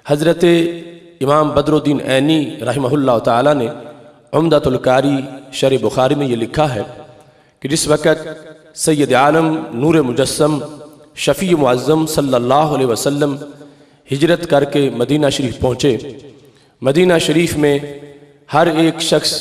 حضرت امام بدرالدین عینی رحمہ تعالی نے عمدۃ القاری شرح بخاری میں یہ لکھا ہے کہ جس وقت سید عالم نور مجسم شفیع معظم صلی اللہ علیہ وسلم ہجرت کر کے مدینہ شریف پہنچے، مدینہ شریف میں ہر ایک شخص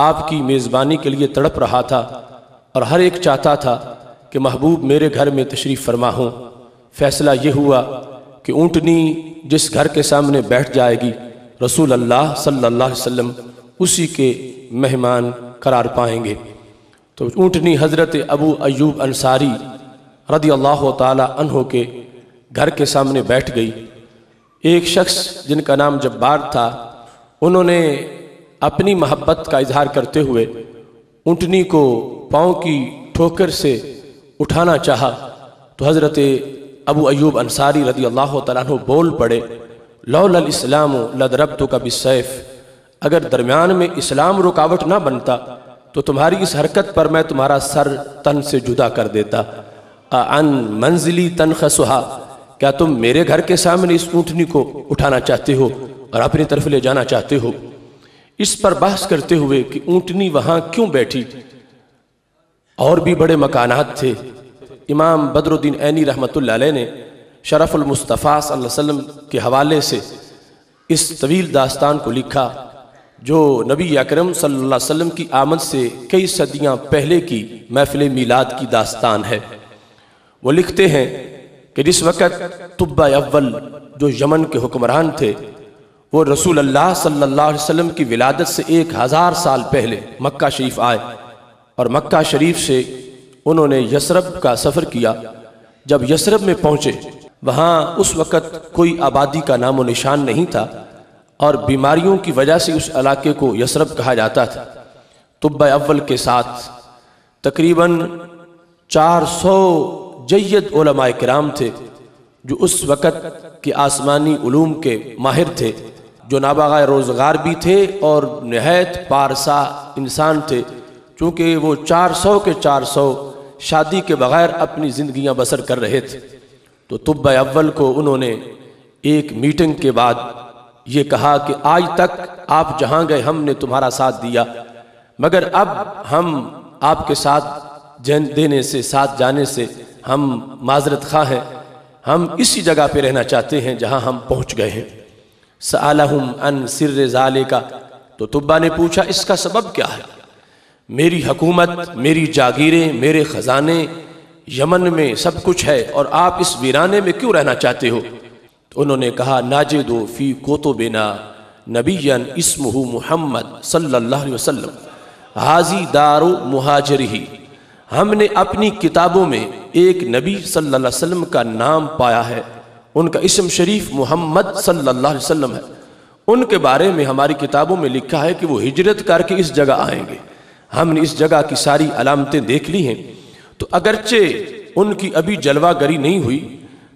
آپ کی میزبانی کے لیے تڑپ رہا تھا اور ہر ایک چاہتا تھا کہ محبوب میرے گھر میں تشریف فرما ہوں۔ فیصلہ یہ ہوا کہ اونٹنی جس گھر کے سامنے بیٹھ جائے گی رسول اللہ صلی اللہ علیہ وسلم اسی کے مہمان قرار پائیں گے۔ تو اونٹنی حضرت ابو ایوب انصاری رضی اللہ تعالی عنہ کے گھر کے سامنے بیٹھ گئی۔ ایک شخص جن کا نام جبار تھا، انہوں نے اپنی محبت کا اظہار کرتے ہوئے اونٹنی کو پاؤں کی ٹھوکر سے اٹھانا چاہا تو حضرت ابو ایوب انصاری رضی اللہ تعالیٰ عنہ بول پڑے، لولا الاسلام لضربتک بالسیف، اگر درمیان میں اسلام رکاوٹ نہ بنتا تو تمہاری اس حرکت پر میں تمہارا سر تن سے جدا کر دیتا۔ عن منزلی تنخسہا، کیا تم میرے گھر کے سامنے اس اونٹنی کو اٹھانا چاہتے ہو اور اپنی طرف لے جانا چاہتے ہو؟ اس پر بحث کرتے ہوئے کہ اونٹنی وہاں کیوں بیٹھی، اور بھی بڑے مکانات تھے۔ امام بدرالدین عینی رحمۃ اللہ علیہ نے شرف المصطفیٰ صلی اللہ علیہ وسلم کے حوالے سے اس طویل داستان کو لکھا جو نبی اکرم صلی اللہ علیہ وسلم کی آمد سے کئی صدیاں پہلے کی محفل میلاد کی داستان ہے۔ وہ لکھتے ہیں کہ جس وقت طب اول جو یمن کے حکمران تھے، وہ رسول اللہ صلی اللہ علیہ وسلم کی ولادت سے 1000 سال پہلے مکہ شریف آئے اور مکہ شریف سے انہوں نے یثرب کا سفر کیا۔ جب یثرب میں پہنچے، وہاں اس وقت کوئی آبادی کا نام و نشان نہیں تھا اور بیماریوں کی وجہ سے اس علاقے کو یثرب کہا جاتا تھا۔ طب اول کے ساتھ تقریباً 400 جید علماء کرام تھے جو اس وقت کے آسمانی علوم کے ماہر تھے، جو نابغہ روزگار بھی تھے اور نہایت پارسا انسان تھے، چونکہ وہ 400 کے 400 شادی کے بغیر اپنی زندگیاں بسر کر رہے تھے۔ تو طب اول کو انہوں نے ایک میٹنگ کے بعد یہ کہا کہ آج تک آپ جہاں گئے ہم نے تمہارا ساتھ دیا، مگر اب ہم آپ کے ساتھ دینے سے، ساتھ جانے سے ہم معذرت خواہ ہیں، ہم اسی جگہ پہ رہنا چاہتے ہیں جہاں ہم پہنچ گئے ہیں۔ سألہم عن سر ذالک، تو طبہ نے پوچھا اس کا سبب کیا ہے؟ میری حکومت، میری جاگیریں، میرے خزانے یمن میں سب کچھ ہے اور آپ اس ویرانے میں کیوں رہنا چاہتے ہو؟ تو انہوں نے کہا ناجد فی کتبنا نبیا اسمہ محمد صلی اللہ علیہ وسلم حاضی دار مہاجرہ، ہم نے اپنی کتابوں میں ایک نبی صلی اللہ علیہ وسلم کا نام پایا ہے، ان کا اسم شریف محمد صلی اللہ علیہ وسلم ہے، ان کے بارے میں ہماری کتابوں میں لکھا ہے کہ وہ ہجرت کر کے اس جگہ آئیں گے۔ ہم نے اس جگہ کی ساری علامتیں دیکھ لی ہیں، تو اگرچہ ان کی ابھی جلوہ گری نہیں ہوئی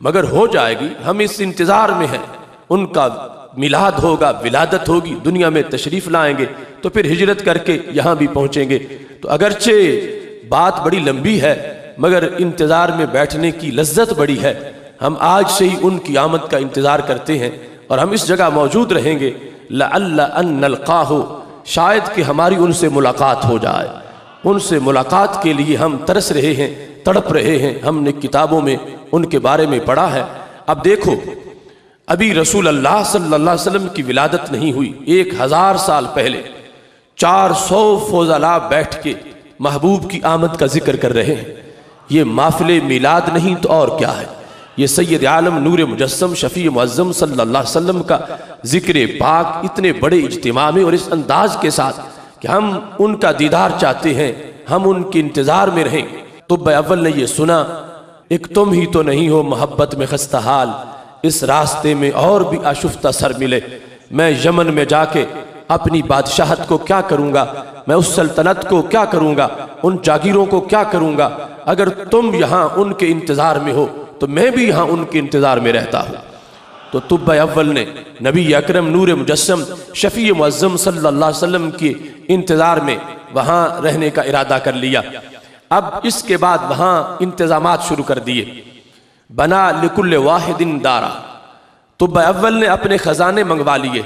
مگر ہو جائے گی، ہم اس انتظار میں ہیں، ان کا میلاد ہوگا، ولادت ہوگی، دنیا میں تشریف لائیں گے تو پھر ہجرت کر کے یہاں بھی پہنچیں گے۔ تو اگرچہ بات بڑی لمبی ہے مگر انتظار میں بیٹھنے کی لذت بڑی ہے، ہم آج سے ہی ان کی آمد کا انتظار کرتے ہیں اور ہم اس جگہ موجود رہیں گے، لعل ان نلقاہ، شاید کہ ہماری ان سے ملاقات ہو جائے، ان سے ملاقات کے لیے ہم ترس رہے ہیں، تڑپ رہے ہیں، ہم نے کتابوں میں ان کے بارے میں پڑھا ہے۔ اب دیکھو ابھی رسول اللہ صلی اللہ علیہ وسلم کی ولادت نہیں ہوئی، 1000 سال پہلے 400 فضلاء بیٹھ کے محبوب کی آمد کا ذکر کر رہے ہیں۔ یہ محفل میلاد نہیں تو اور کیا ہے، یہ سید عالم نور مجسم شفیع معظم صلی اللہ علیہ وسلم کا ذکر پاک اتنے بڑے اجتماع میں اور اس انداز کے ساتھ کہ ہم ان کا دیدار چاہتے ہیں، ہم ان کے انتظار میں رہیں۔ طب اول نے یہ سنا، ایک تم ہی تو نہیں ہو محبت میں خستہ حال، اس راستے میں اور بھی آشفتہ سر ملے، میں یمن میں جا کے اپنی بادشاہت کو کیا کروں گا، میں اس سلطنت کو کیا کروں گا، ان جاگیروں کو کیا کروں گا، اگر تم یہاں ان کے انتظار میں ہو تو میں بھی یہاں ان کے انتظار میں رہتا ہوں۔ تو طب اول نے نبی اکرم نور مجسم شفیع معظم صلی اللہ علیہ وسلم کے انتظار میں وہاں رہنے کا ارادہ کر لیا۔ اب اس کے بعد وہاں انتظامات شروع کر دیے، بنا لکل واحد دارا، طب اول نے اپنے خزانے منگوا لیے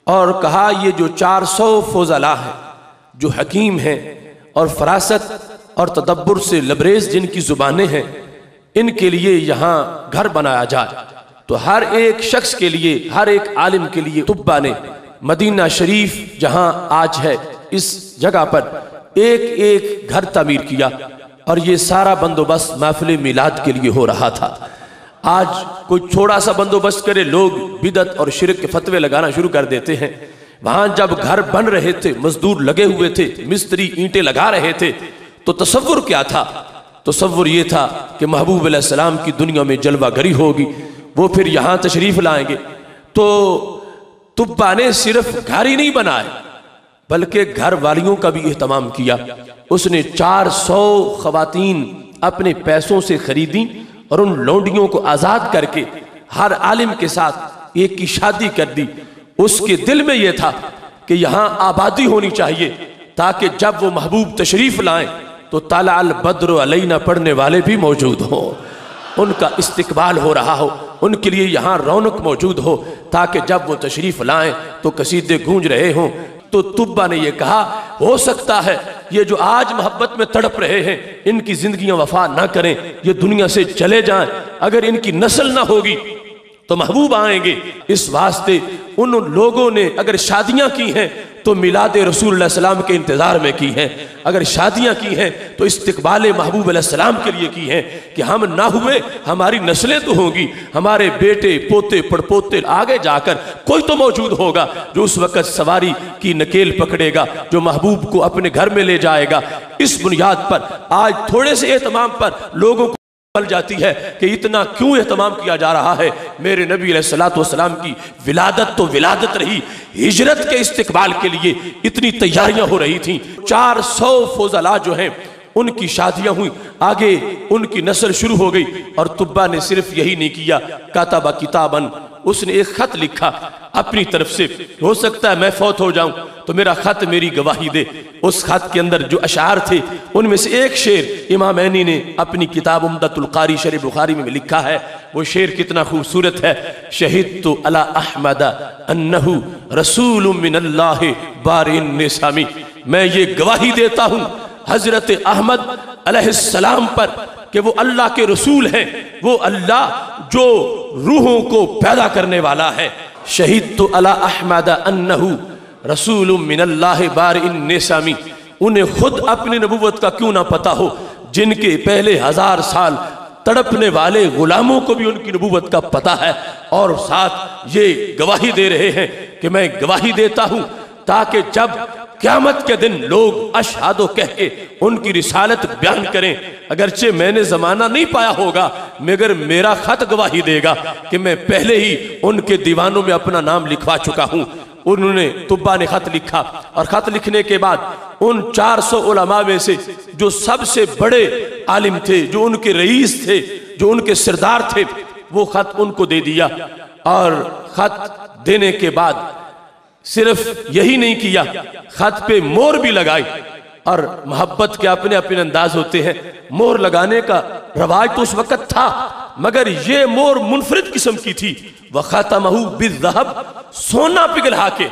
اور کہا یہ جو 400 فضلاء ہیں جو حکیم ہیں اور فراست اور تدبر سے لبریز جن کی زبانیں ہیں، ان کے لیے یہاں گھر بنایا جائے۔ تو ہر ایک شخص کے لیے، ہر ایک عالم کے لیے طبہ نے مدینہ شریف جہاں آج ہے اس جگہ پر ایک ایک گھر تعمیر کیا، اور یہ سارا بندوبست محفل میلاد کے لیے ہو رہا تھا۔ آج کوئی تھوڑا سا بندوبست کرے، لوگ بدعت اور شرک کے فتوے لگانا شروع کر دیتے ہیں۔ وہاں جب گھر بن رہے تھے، مزدور لگے ہوئے تھے، مستری اینٹیں لگا رہے تھے، تو تصور کیا تھا؟ تصور یہ تھا کہ محبوب علیہ السلام کی دنیا میں جلوہ گری ہوگی، وہ پھر یہاں تشریف لائیں گے۔ تو طبہ نے صرف گھر ہی نہیں بنائے بلکہ گھر والیوں کا بھی اہتمام کیا۔ اس نے 400 خواتین اپنے پیسوں سے خریدیں اور ان لونڈیوں کو آزاد کر کے ہر عالم کے ساتھ ایک کی شادی کر دی۔ اس کے دل میں یہ تھا کہ یہاں آبادی ہونی چاہیے تاکہ جب وہ محبوب تشریف لائیں تو طلع البدر علینا پڑھنے والے بھی موجود ہوں، ان کا استقبال ہو رہا ہو، ان کے لیے یہاں رونق موجود ہو، تاکہ جب وہ تشریف لائیں تو قصیدے گونج رہے ہوں۔ تو طبہ نے یہ کہا ہو سکتا ہے یہ جو آج محبت میں تڑپ رہے ہیں ان کی زندگیاں وفا نہ کریں، یہ دنیا سے چلے جائیں، اگر ان کی نسل نہ ہوگی تو محبوب آئیں گے۔ اس واسطے ان لوگوں نے اگر شادیاں کی ہیں تو میلاد رسول اللہ علیہ السلام کے انتظار میں کی ہیں، اگر شادیاں کی ہیں تو استقبال محبوب علیہ السلام کے لیے کی ہیں کہ ہم نہ ہوئے ہماری نسلیں تو ہوں گی، ہمارے بیٹے پوتے پڑپوتے آگے جا کر کوئی تو موجود ہوگا جو اس وقت سواری کی نکیل پکڑے گا، جو محبوب کو اپنے گھر میں لے جائے گا۔ اس بنیاد پر آج تھوڑے سے اہتمام پر لوگوں کو پل جاتی ہے کہ اتنا کیوں اہتمام کیا جا رہا ہے۔ میرے نبی علیہ السلام کی ولادت تو ولادت رہی، ہجرت کے استقبال کے لیے اتنی تیاریاں ہو رہی تھیں۔ 400 فضلاء جو ہیں ان کی شادیاں ہوئیں، آگے ان کی نسل شروع ہو گئی۔ اور طبہ نے صرف یہی نہیں کیا، کاتبہ کتاباً، اس نے ایک خط لکھا اپنی طرف سے، ہو سکتا ہے میں فوت ہو جاؤں تو میرا خط میری گواہی دے۔ اس خط کے اندر جو اشعار تھے ان میں سے ایک شعر امام عینی نے اپنی کتاب عمدۃ القاری شرح بخاری میں لکھا ہے۔ وہ شعر کتنا خوبصورت ہے، شہدت علی احمد انہ رسول من اللہ بارئ النسام، میں یہ گواہی دیتا ہوں حضرت احمد علیہ السلام پر کہ وہ اللہ کے رسول ہیں، وہ اللہ جو روحوں کو پیدا کرنے والا ہے۔ شہدت علی احمد انہ رسول من اللہ بارئ النسام، انہیں خود اپنی نبوت کا کیوں نہ پتا ہو، جن کے پہلے 1000 سال تڑپنے والے غلاموں کو بھی ان کی نبوت کا پتا ہے، اور ساتھ یہ گواہی دے رہے ہیں کہ میں گواہی دیتا ہوں تاکہ جب قیامت کے دن لوگ اشہدو کہہ کے ان کی رسالت بیان کریں، اگرچہ میں نے زمانہ نہیں پایا ہوگا مگر میرا خط گواہی دے گا کہ میں پہلے ہی ان کے دیوانوں میں اپنا نام لکھوا چکا ہوں۔ انہوں نے طبہ نے خط لکھا، اور خط لکھنے کے بعد ان 400 علماء میں سے جو سب سے بڑے عالم تھے، جو ان کے رئیس تھے، جو ان کے سردار تھے، وہ خط ان کو دے دیا۔ اور خط دینے کے بعد صرف یہی نہیں کیا، خط پہ مور بھی لگائی۔ اور محبت کے اپنے اپنے انداز ہوتے ہیں، مور لگانے کا رواج تو اس وقت تھا، مگر یہ مور منفرد قسم کی تھی۔ وَخَتَمَهُ بِالذَّهَبِ، سونا پگھلا کے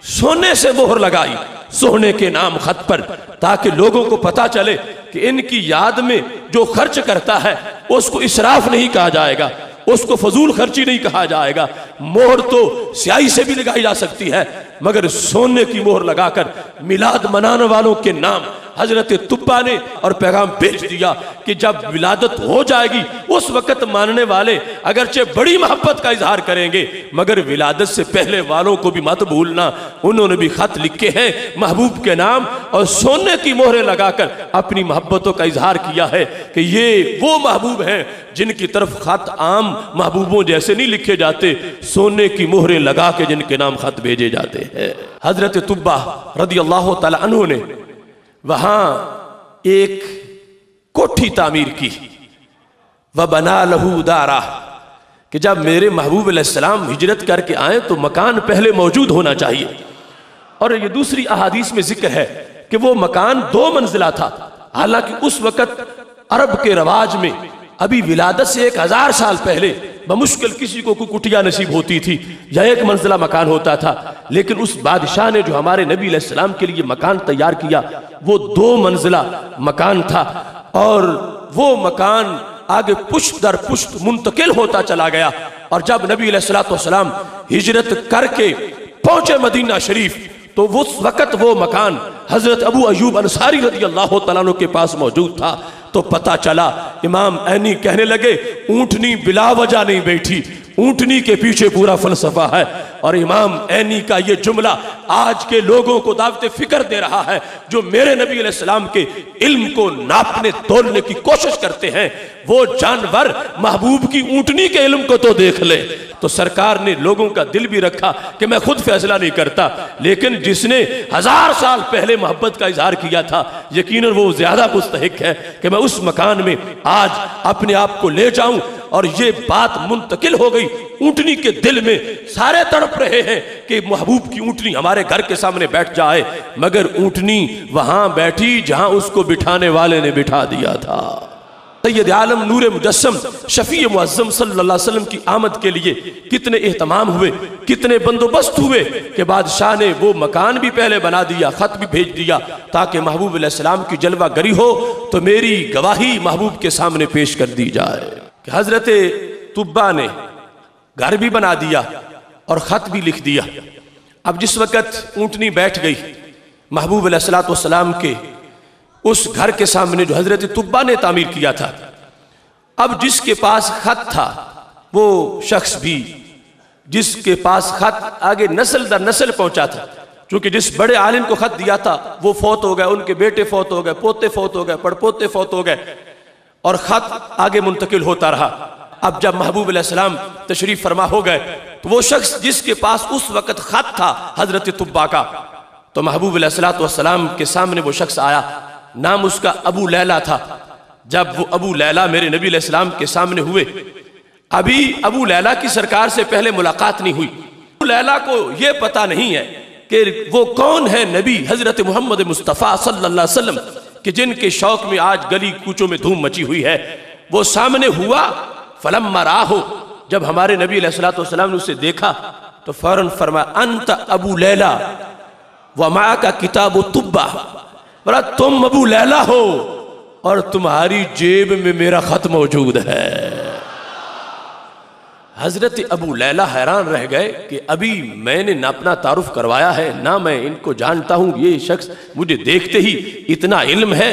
سونے سے مہر لگائی سونے کے نام خط پر، تاکہ لوگوں کو پتا چلے کہ ان کی یاد میں جو خرچ کرتا ہے اس کو اسراف نہیں کہا جائے گا، اس کو فضول خرچی نہیں کہا جائے گا۔ مہر تو سیاہی سے بھی لگائی جا سکتی ہے، مگر سونے کی مہر لگا کر میلاد منانے والوں کے نام حضرت طبہ نے اور پیغام بھیج دیا کہ جب ولادت ہو جائے گی اس وقت ماننے والے اگرچہ بڑی محبت کا اظہار کریں گے، مگر ولادت سے پہلے والوں کو بھی مت بھولنا۔ انہوں نے بھی خط لکھے ہیں محبوب کے نام اور سونے کی مہریں لگا کر اپنی محبتوں کا اظہار کیا ہے کہ یہ وہ محبوب ہیں جن کی طرف خط عام محبوبوں جیسے نہیں لکھے جاتے، سونے کی مہریں لگا کے جن کے نام خط بھیجے جاتے ہیں۔ حضرت طبہ رضی اللہ تعالی عنہ نے وہاں ایک کوٹھی تعمیر کی، وَبَنَا لَهُ دَارًا، کہ جب میرے محبوب علیہ السلام ہجرت کر کے آئیں تو مکان پہلے موجود ہونا چاہیے۔ اور یہ دوسری احادیث میں ذکر ہے کہ وہ مکان 2 منزلہ تھا، حالانکہ اس وقت عرب کے رواج میں ابھی ولادت سے 1000 سال پہلے بمشکل کسی کو کوئی کٹیا نصیب ہوتی تھی یا ایک منزلہ مکان ہوتا تھا، لیکن اس بادشاہ نے جو ہمارے نبی علیہ السلام کے لیے مکان تیار کیا وہ 2 منزلہ مکان تھا، اور وہ مکان آگے پشت در پشت منتقل ہوتا چلا گیا، اور جب نبی علیہ السلام ہجرت کر کے پہنچے مدینہ شریف تو اس وقت وہ مکان حضرت ابو ایوب انصاری رضی اللہ تعالیٰ عنہ کے پاس موجود تھا۔ تو پتہ چلا، امام عینی کہنے لگے اونٹنی بلا وجہ نہیں بیٹھی، اونٹنی کے پیچھے پورا فلسفہ ہے۔ اور امام عینی کا یہ جملہ آج کے لوگوں کو دعوت فکر دے رہا ہے جو میرے نبی علیہ السلام کے علم کو ناپنے تولنے کی کوشش کرتے ہیں۔ وہ جانور محبوب کی اونٹنی کے علم کو تو دیکھ لے۔ تو سرکار نے لوگوں کا دل بھی رکھا کہ میں خود فیصلہ نہیں کرتا، لیکن جس نے 1000 سال پہلے محبت کا اظہار کیا تھا یقیناً وہ زیادہ مستحق ہے کہ میں اس مکان میں آج اپنے آپ کو لے جاؤں۔ اور یہ بات منتقل ہو گئی اونٹنی کے دل میں، سارے تڑپ رہے ہیں کہ محبوب کی اونٹنی ہمارے گھر کے سامنے بیٹھ جائے، مگر اونٹنی وہاں بیٹھی جہاں اس کو بٹھانے والے نے بٹھا دیا تھا۔ سید عالم نور مجسم شفیع معظم صلی اللہ علیہ وسلم کی آمد کے لیے کتنے اہتمام ہوئے، کتنے بندوبست ہوئے کہ بادشاہ نے وہ مکان بھی پہلے بنا دیا، خط بھی بھیج دیا تاکہ محبوب علیہ السلام کی جلوہ گری ہو تو میری گواہی محبوب کے سامنے پیش کر دی جائے۔ کہ حضرت طبہ نے گھر بھی بنا دیا اور خط بھی لکھ دیا۔ اب جس وقت اونٹنی بیٹھ گئی محبوب علیہ السلام کے اس گھر کے سامنے جو حضرت طبہ نے تعمیر کیا تھا، اب جس کے پاس خط تھا وہ شخص بھی جس کے پاس خط آگے نسل در نسل پہنچا تھا، چونکہ جس بڑے عالم کو خط دیا تھا وہ فوت ہو گئے، ان کے بیٹے فوت ہو گئے، پوتے فوت ہو گئے، پڑپوتے فوت ہو گئے، اور خط آگے منتقل ہوتا رہا۔ اب جب محبوب علیہ السلام تشریف فرما ہو گئے تو وہ شخص جس کے پاس اس وقت خط تھا حضرت طبہ کا، تو محبوب علیہ السلام کے سامنے وہ شخص آیا، نام اس کا ابو لیلہ تھا۔ جب وہ ابو لیلہ میرے نبی علیہ السلام کے سامنے ہوئے، ابھی ابو لیلہ کی سرکار سے پہلے ملاقات نہیں ہوئی، ابو لیلہ کو یہ پتہ نہیں ہے کہ وہ کون ہے نبی حضرت محمد مصطفیٰ صلی اللہ علیہ وسلم کہ جن کے شوق میں آج گلی کوچوں میں دھوم مچی ہوئی ہے۔ وہ سامنے ہوا، فلما راہو، جب ہمارے نبی علیہ السلام نے اسے دیکھا تو فوراً فرمایا انت ابو لیلہ ومعک کتاب طبہ، بولا تم ابو لیلہ ہو اور تمہاری جیب میں میرا خط موجود ہے۔ حضرت ابو لیلہ حیران رہ گئے کہ ابھی میں نے نہ اپنا تعارف کروایا ہے نہ میں ان کو جانتا ہوں، یہ شخص مجھے دیکھتے ہی اتنا علم ہے،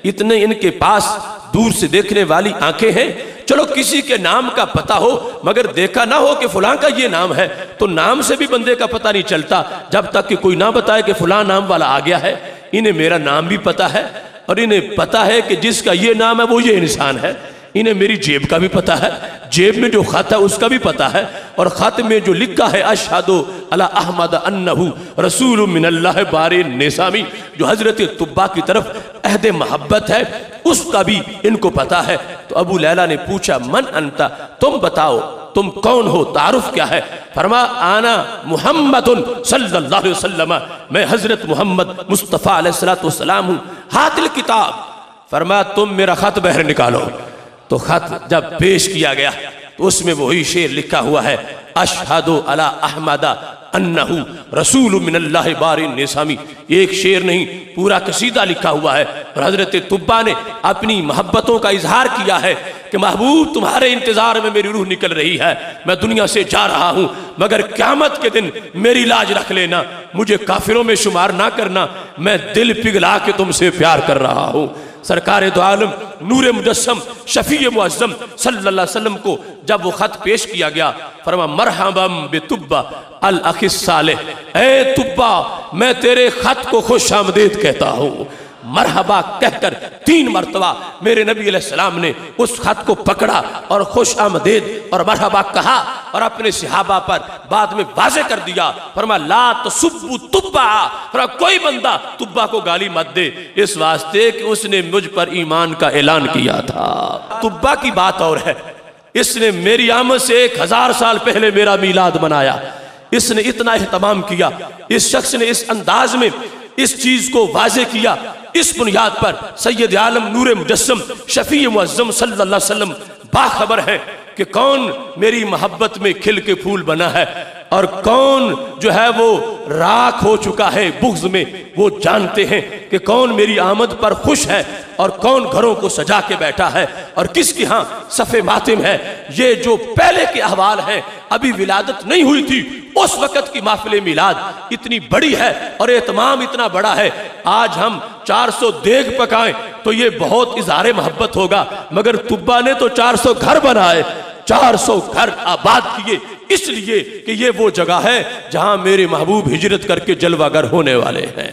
اتنے ان کے پاس دور سے دیکھنے والی آنکھیں ہیں، چلو کسی کے نام کا پتہ ہو مگر دیکھا نہ ہو کہ فلاں کا یہ نام ہے، تو نام سے بھی بندے کا پتہ نہیں چلتا جب تک کہ کوئی نہ بتائے کہ فلاں نام والا آ گیا ہے۔ انہیں میرا نام بھی پتہ ہے اور انہیں پتہ ہے کہ جس کا یہ نام ہے وہ یہ انسان ہے، انہیں میری جیب کا بھی پتہ ہے، جیب میں جو خط ہے اس کا بھی پتہ ہے، اور خط میں جو لکھا ہے اشہد علی احمد انہو رسول من اللہ بار نسامی، جو حضرت طبہ کی طرف عہد محبت ہے اس کا بھی ان کو پتہ ہے۔ تو ابو لیلہ نے پوچھا من انتا، تم بتاؤ تم کون ہو، تعارف کیا ہے؟ فرما آنا محمد صلی اللہ علیہ وسلم، میں حضرت محمد مصطفیٰ علیہ السلام ہوں، ہاتھ الکتاب، فرما تم میرا خط بہر نکالو۔ تو خط جب پیش کیا گیا تو اس میں وہی شعر لکھا ہوا ہے اشہد علی احمد انہو رسول من اللہ بار نسامی، ایک شعر نہیں پورا قصیدہ لکھا ہوا ہے۔ اور حضرت طبہ نے اپنی محبتوں کا اظہار کیا ہے کہ محبوب تمہارے انتظار میں میری روح نکل رہی ہے، میں دنیا سے جا رہا ہوں مگر قیامت کے دن میری لاج رکھ لینا، مجھے کافروں میں شمار نہ کرنا، میں دل پگھلا کے تم سے پیار کر رہا ہوں۔ سرکار دو عالم نور مجسم شفیع معظم صلی اللہ علیہ وسلم کو جب وہ خط پیش کیا گیا فرما مرحبا بطبہ الاخ الصالح، اے طبہ میں تیرے خط کو خوش آمدید کہتا ہوں۔ مرحبا کہہ کر 3 مرتبہ میرے نبی علیہ السلام نے اس خط کو پکڑا اور خوش آمدید اور مرحبا کہا اور اپنے صحابہ پر بعد میں واضح کر دیا، فرما لا تسبوا طبہ، فرما کوئی بندہ طبہ کو گالی مت دے، اس واسطے کہ اس نے مجھ پر ایمان کا اعلان کیا تھا۔ طبہ کی بات اور ہے، اس نے میری آمد سے 1000 سال پہلے میرا میلاد منایا، اس نے اتنا اہتمام کیا، اس شخص نے اس انداز میں اس چیز کو واضح کیا۔ اس بنیاد پر سید عالم نور مجسم شفیع معظم صلی اللہ علیہ وسلم باخبر ہیں کہ کون میری محبت میں کھل کے پھول بنا ہے اور کون جو ہے وہ راکھ ہو چکا ہے بغض میں. وہ جانتے ہیں کہ کون میری آمد پر خوش ہے اور کون گھروں کو سجا کے بیٹھا ہے اور کس کی ہاں صف ماتم ہے. یہ جو پہلے کے احوال ہیں، ابھی ولادت نہیں ہوئی تھی اس وقت کی محفل میلاد اتنی بڑی ہے اور اہتمام اتنا بڑا ہے. آج ہم 400 دیگ پکائیں تو یہ بہت اظہار محبت ہوگا، مگر طبا نے تو 400 گھر بنائے، 400 گھر آباد کیے، اس لیے کہ یہ وہ جگہ ہے جہاں میرے محبوب ہجرت کر کے جلوہ گر ہونے والے ہیں.